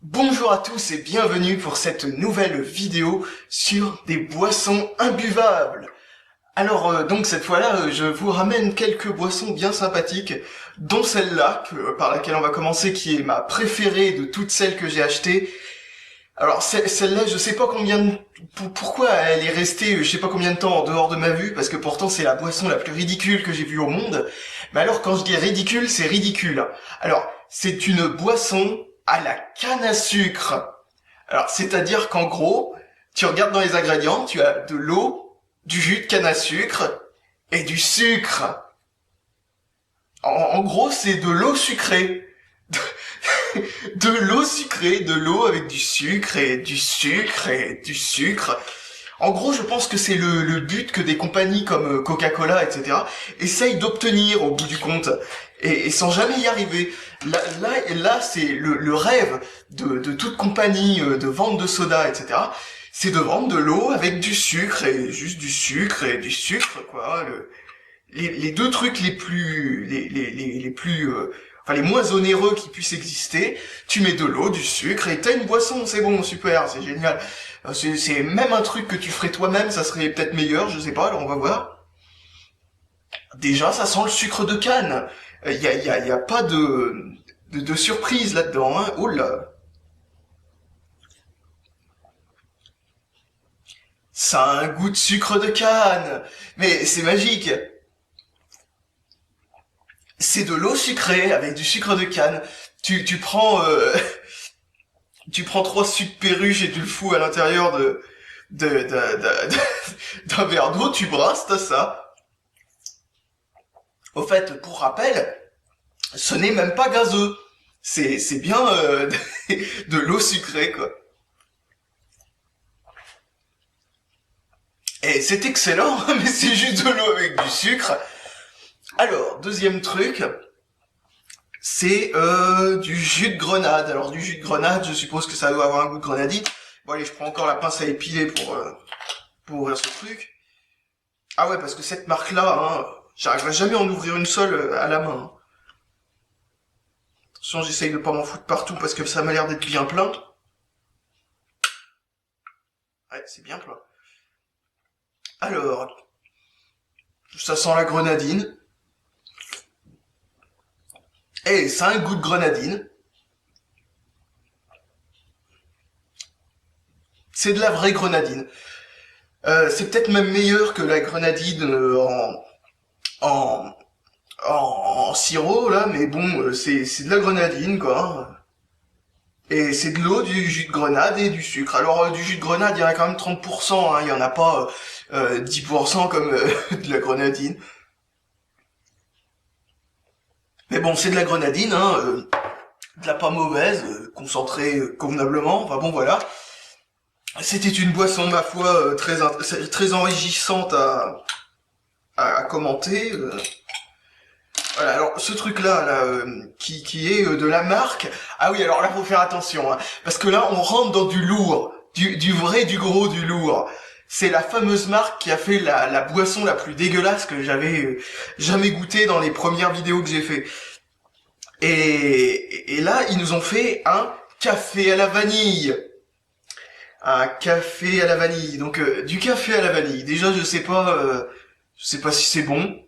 Bonjour à tous et bienvenue pour cette nouvelle vidéo sur des boissons imbuvables. Alors donc cette fois-là, je vous ramène quelques boissons bien sympathiques, dont celle-là, par laquelle on va commencer, qui est ma préférée de toutes celles que j'ai achetées. Alors celle-là, je sais pas pourquoi elle est restée, je sais pas combien de temps en dehors de ma vue, parce que pourtant c'est la boisson la plus ridicule que j'ai vue au monde. Mais alors quand je dis ridicule, c'est ridicule. Alors c'est une boisson à la canne à sucre. Alors c'est-à-dire qu'en gros, tu regardes dans les ingrédients, tu as de l'eau, du jus de canne à sucre et du sucre. En gros, c'est de l'eau sucrée. De l'eau sucrée, de l'eau avec du sucre et du sucre et du sucre. En gros, je pense que c'est le but que des compagnies comme Coca-Cola, etc., essayent d'obtenir au bout du compte, et sans jamais y arriver. Là, c'est le rêve de toute compagnie de vente de soda, etc., c'est de vendre de l'eau avec du sucre, et juste du sucre et du sucre, quoi. Les deux trucs les plus enfin les moins onéreux qui puissent exister. Tu mets de l'eau, du sucre et t'as une boisson, c'est bon, super, c'est génial. C'est même un truc que tu ferais toi-même, ça serait peut-être meilleur, je sais pas, alors on va voir. Déjà, ça sent le sucre de canne. Y a pas de surprise là-dedans, hein. Oh là. Ça a un goût de sucre de canne. Mais c'est magique. C'est de l'eau sucrée avec du sucre de canne. Tu prends tu prends trois sucres perruches et tu le fous à l'intérieur d'un verre d'eau, tu brasses, t'as ça. Au fait, pour rappel, ce n'est même pas gazeux. C'est bien de l'eau sucrée, quoi. Et c'est excellent, mais c'est juste de l'eau avec du sucre. Alors, deuxième truc, c'est du jus de grenade. Alors du jus de grenade, je suppose que ça doit avoir un goût de grenadine. Bon allez, je prends encore la pince à épiler pour ouvrir ce truc. Ah ouais, parce que cette marque-là, hein, j'arriverai jamais à en ouvrir une seule à la main, hein. Attention, j'essaye de pas m'en foutre partout parce que ça m'a l'air d'être bien plein. Ouais, c'est bien plein. Alors, ça sent la grenadine. Et ça a un goût de grenadine. C'est de la vraie grenadine. C'est peut-être même meilleur que la grenadine en, en sirop là, mais bon, c'est de la grenadine quoi, hein. Et c'est de l'eau, du jus de grenade et du sucre. Alors du jus de grenade, il y en a quand même 30%, hein, il y en a pas 10% comme de la grenadine. Mais bon, c'est de la grenadine, hein, de la pas mauvaise, concentrée convenablement. Enfin bon, voilà. C'était une boisson, ma foi, très enrichissante à commenter. Voilà, alors ce truc-là, qui est de la marque. Ah oui, alors là, faut faire attention, hein, parce que là, on rentre dans du lourd, du vrai, du gros, du lourd. C'est la fameuse marque qui a fait la boisson la plus dégueulasse que j'avais jamais goûté dans les premières vidéos que j'ai fait. Et là, ils nous ont fait un café à la vanille. Un café à la vanille. Donc du café à la vanille. Déjà, je sais pas si c'est bon.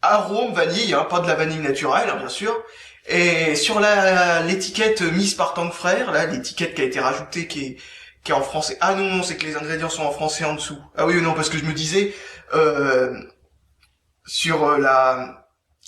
Arôme vanille, hein, pas de la vanille naturelle, hein, bien sûr. Et sur l'étiquette mise par Tank Frère, là, l'étiquette qui a été rajoutée, qui est en français. Ah non, non, c'est que les ingrédients sont en français en dessous. Ah oui, non, parce que je me disais, euh, sur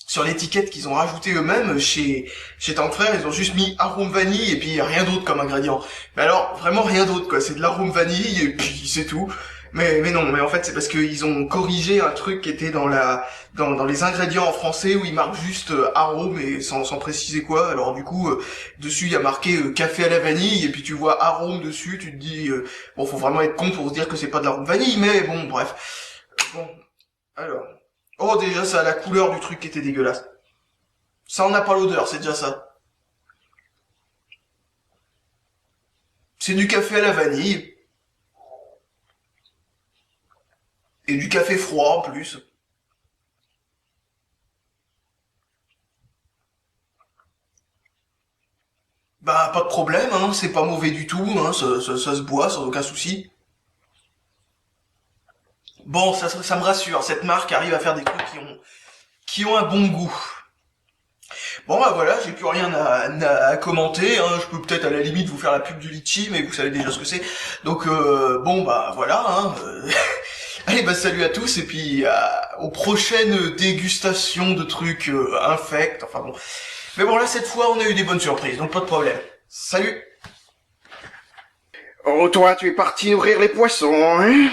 sur l'étiquette qu'ils ont rajouté eux-mêmes chez Tank Frère, ils ont juste mis arôme vanille et puis rien d'autre comme ingrédient. Mais alors vraiment rien d'autre quoi, c'est de l'arôme vanille et puis c'est tout. Mais non, mais en fait c'est parce qu'ils ont corrigé un truc qui était dans les ingrédients en français où ils marquent juste arôme et sans préciser quoi. Alors du coup dessus il y a marqué café à la vanille et puis tu vois arôme dessus, tu te dis bon faut vraiment être con pour se dire que c'est pas de l'arôme vanille, mais bon bref. Bon alors. Oh, déjà, ça a la couleur du truc qui était dégueulasse. Ça en a pas l'odeur, c'est déjà ça. C'est du café à la vanille. Et du café froid en plus. Bah pas de problème, hein, c'est pas mauvais du tout, hein, ça se boit sans aucun souci. Bon, ça me rassure, cette marque arrive à faire des trucs qui ont un bon goût. Bon bah voilà, j'ai plus rien à commenter, hein. Je peux peut-être à la limite vous faire la pub du litchi, mais vous savez déjà ce que c'est. Donc bon bah voilà, hein. Allez bah salut à tous et puis aux prochaines dégustations de trucs infects, enfin bon. Mais bon là cette fois on a eu des bonnes surprises, donc pas de problème. Salut. Oh, toi, tu es parti nourrir les poissons, hein?